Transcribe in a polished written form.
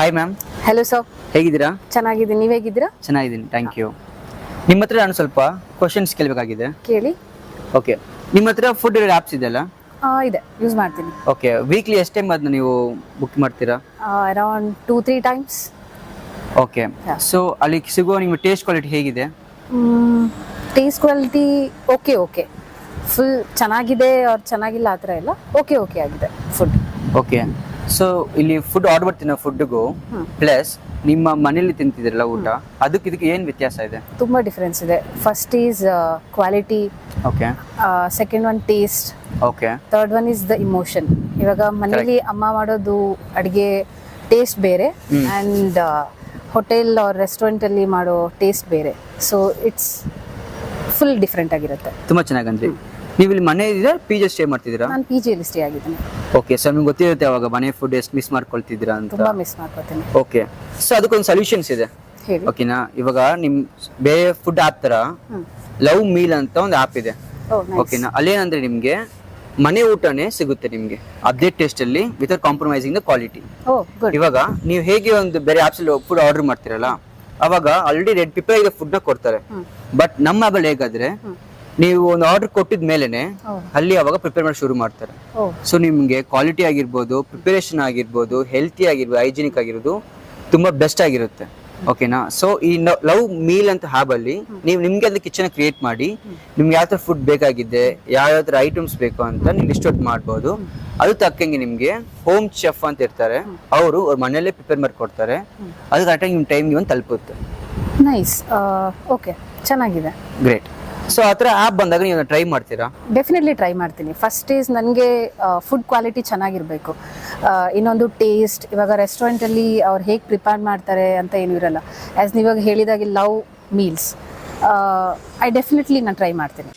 Hi ma'am. Hello sir, ಹೇಗಿದ್ದೀರಾ? ಚೆನ್ನಾಗಿದ್ದೀನಿ. ನೀವು ಹೇಗಿದ್ದೀರಾ? ಚೆನ್ನಾಗಿದ್ದೀನಿ, ಥ್ಯಾಂಕ್ ಯು. ನಿಮ್ಮ ಹತ್ರ ನಾನು ಸ್ವಲ್ಪ ಕ್ವಶನ್ಸ್ ಕೇಳಬೇಕಾಗಿದೆ. ಕೇಳಿ. ಓಕೆ, ನಿಮ್ಮ ಹತ್ರ ಫುಡ್ ಆ್ಯಪ್ಸ್ ಇದೆಯಲ್ಲ? ಇದೆ, ಯೂಸ್ ಮಾಡ್ತೀನಿ. ಓಕೆ, ವೀಕ್ಲಿ ಎಷ್ಟು ಟೈಮ್ ಅದನ್ನ ನೀವು ಬುಕ್ ಮಾಡ್ತೀರಾ? Around 2-3 times. ಓಕೆ, ಸೊ ಅಲ್ಲಿ ಸಿಗುವ ನಿಮ್ಮ ಟೇಸ್ಟ್ ಕ್ವಾಲಿಟಿ ಹೇಗಿದೆ? ಟೇಸ್ಟ್ ಕ್ವಾಲಿಟಿ ಓಕೆ ಫುಲ್ ಚೆನ್ನಾಗಿದೆ ಅವ್ರು ಚೆನ್ನಾಗಿಲ್ಲ ಆ ಥರ ಎಲ್ಲ ಓಕೆ ಆಗಿದೆ ಫುಡ್. ಓಕೆ, ಸೊ ಇಲ್ಲಿ ಫುಡ್ ಆರ್ಡರ್ ಮಾಡ್ತೀನ ಫುಡ್ಗೂ ಪ್ಲಸ್ ನಿಮ್ಮ ಮನೇಲಿ ತಿಂತಿದ್ರಲ್ಲ ಊಟ, ಅದಕ್ಕೆ ಇದಕ್ಕೆ ಏನು ವ್ಯತ್ಯಾಸ ಇದೆ? ತುಂಬ ಡಿಫ್ರೆನ್ಸ್ ಇದೆ. First is quality, okay. Second one taste, okay. Third one is the emotion. ಇವಾಗ ಮನೇಲಿ ಅಮ್ಮ ಮಾಡೋದು ಅಡುಗೆ ಟೇಸ್ಟ್ ಬೇರೆ ಆ್ಯಂಡ್ ಹೋಟೆಲ್ ಆರ್ ರೆಸ್ಟೋರೆಂಟಲ್ಲಿ ಮಾಡೋ ಟೇಸ್ಟ್ ಬೇರೆ. ಸೊ ಇಟ್ಸ್ ಫುಲ್ ಡಿಫ್ರೆಂಟ್ ಆಗಿರುತ್ತೆ. ತುಂಬ ಚೆನ್ನಾಗಂದ್ರಿ. ನೀವು ಇಲ್ಲಿ ಮನೆ ಇದ್ದೀರಾ, ಪಿ ಜಿ ಸ್ಟೇ ಮಾಡ್ತಿದ್ದೀರಾ? ನಾನು ಪಿ ಜಿಯಲ್ಲಿ ಸ್ಟೇ ಆಗಿದ್ದೀನಿ. ಓಕೆ, ಸೊ ನಿಮ್ಗೆ ಗೊತ್ತಿರುತ್ತೆ ಅವಾಗ ಮನೆ ಫುಡ್ ಎಷ್ಟು ಮಿಸ್ ಮಾಡ್ಕೊಳ್ತಿದ್ದೀರಾ ಅಂತ. ತುಂಬ ಮಿಸ್ ಮಾಡ್ಕೊತೀನಿ. ಓಕೆ, ಸೊ ಅದಕ್ಕೊಂದು ಸೊಲ್ಯೂಷನ್ಸ್ ಇದೆ. ಹೇಳಿ. ಓಕೆನಾ, ಇವಾಗ ನಿಮ್ ಬೇರೆ ಫುಡ್ ಆಪ್ ತರ ಲವ್ ಮೀಲ್ ಅಂತ ಒಂದು ಆಪ್ ಇದೆ. ಓಕೆನಾ, ಅಲ್ಲೇನಂದ್ರೆ ನಿಮ್ಗೆ ಮನೆ ಊಟನೇ ಸಿಗುತ್ತೆ ನಿಮ್ಗೆ ಅದೇ ಟೇಸ್ಟ್ ಅಲ್ಲಿ ವಿತೌಟ್ ಕಾಂಪ್ರಮೈಸಿಂಗ್ ದ ಕ್ವಾಲಿಟಿ. ಇವಾಗ ನೀವು ಹೇಗೆ ಒಂದು ಬೇರೆ ಆಪ್ಸ್ ಅಲ್ಲಿ ಫುಡ್ ಆರ್ಡರ್ ಮಾಡ್ತಿರಲ್ಲ, ಅವಾಗ ಆಲ್ರೆಡಿ ರೆಡ್ ಪೀಪಲ್ ಈಗ ಫುಡ್ ನ ಕೊಡ್ತಾರೆ. ಬಟ್ ನಮ್ಮ ಆಪ್ ಹೇಗಾದ್ರೆ ನೀವು ಒಂದು ಆರ್ಡರ್ ಕೊಟ್ಟಿದ ಮೇಲೆನೆ ಅಲ್ಲಿ ಅವಾಗ ಪ್ರಿಪೇರ್ ಮಾಡಿ ಶುರು ಮಾಡ್ತಾರೆ. ಸೊ ನಿಮ್ಗೆ ಕ್ವಾಲಿಟಿ ಆಗಿರ್ಬೋದು, ಪ್ರಿಪರೇಷನ್ ಆಗಿರ್ಬೋದು, ಹೆಲ್ತಿ ಆಗಿರ್ಬೋದು, ಹೈಜಿನಿಕ್ ಆಗಿರೋದು ತುಂಬಾ ಬೆಸ್ಟ್ ಆಗಿರುತ್ತೆ. ಓಕೆನಾ, ಸೊ ಈ ಲವ್ ಮೀಲ್ ಅಂತ ಹ್ಯಾಬ್ ಅಲ್ಲಿ ನೀವು ನಿಮ್ಗೆ ಅಲ್ಲಿ ಕಿಚನ್ ಕ್ರಿಯೇಟ್ ಮಾಡಿ ನಿಮ್ಗೆ ಯಾವ ತರ ಫುಡ್ ಬೇಕಾಗಿದೆ, ಯಾವ ತರ ಐಟಮ್ಸ್ ಬೇಕು ಅಂತ ನೀವು ಲಿಸ್ಟ್ ಔಟ್ ಮಾಡ್ಬೋದು. ಅದು ತಕ್ಕಂಗೆ ನಿಮ್ಗೆ ಹೋಮ್ ಚೆಫ್ ಅಂತ ಇರ್ತಾರೆ, ಅವರು ಅವ್ರ ಮನೆಯಲ್ಲೇ ಪ್ರಿಪೇರ್ ಮಾಡಿ ಕೊಡ್ತಾರೆ. ಅದು ಕರೆಕ್ಟಾಗಿ ನಿಮ್ಮ ಟೈಮ್ಗೆ ಒಂದು ತಲುಪುತ್ತೆ. ನೈಸ್. ಓಕೆ, ಚೆನ್ನಾಗಿದೆ. ಗ್ರೇಟ್. ಸೊ ಆ ಥರ ಆ್ಯಪ್ ಬಂದಾಗ ನೀವು ಟ್ರೈ ಮಾಡ್ತೀರಾ? ಡೆಫಿನೆಟ್ಲಿ ಟ್ರೈ ಮಾಡ್ತೀನಿ. ಫಸ್ಟ್ ಈಸ್ ನನಗೆ ಫುಡ್ ಕ್ವಾಲಿಟಿ ಚೆನ್ನಾಗಿರಬೇಕು. ಇನ್ನೊಂದು ಟೇಸ್ಟ್. ಇವಾಗ ರೆಸ್ಟೋರೆಂಟಲ್ಲಿ ಅವ್ರು ಹೇಗೆ ಪ್ರಿಪೇರ್ ಮಾಡ್ತಾರೆ ಅಂತ ಏನೂ ಇರಲ್ಲ. ಆ್ಯಸ್ ನೀವಾಗ ಹೇಳಿದಾಗೆ ಲವ್ ಮೀಲ್ಸ್ ಐ ಡೆಫಿನೆಟ್ಲಿ ನಾನು ಟ್ರೈ ಮಾಡ್ತೀನಿ.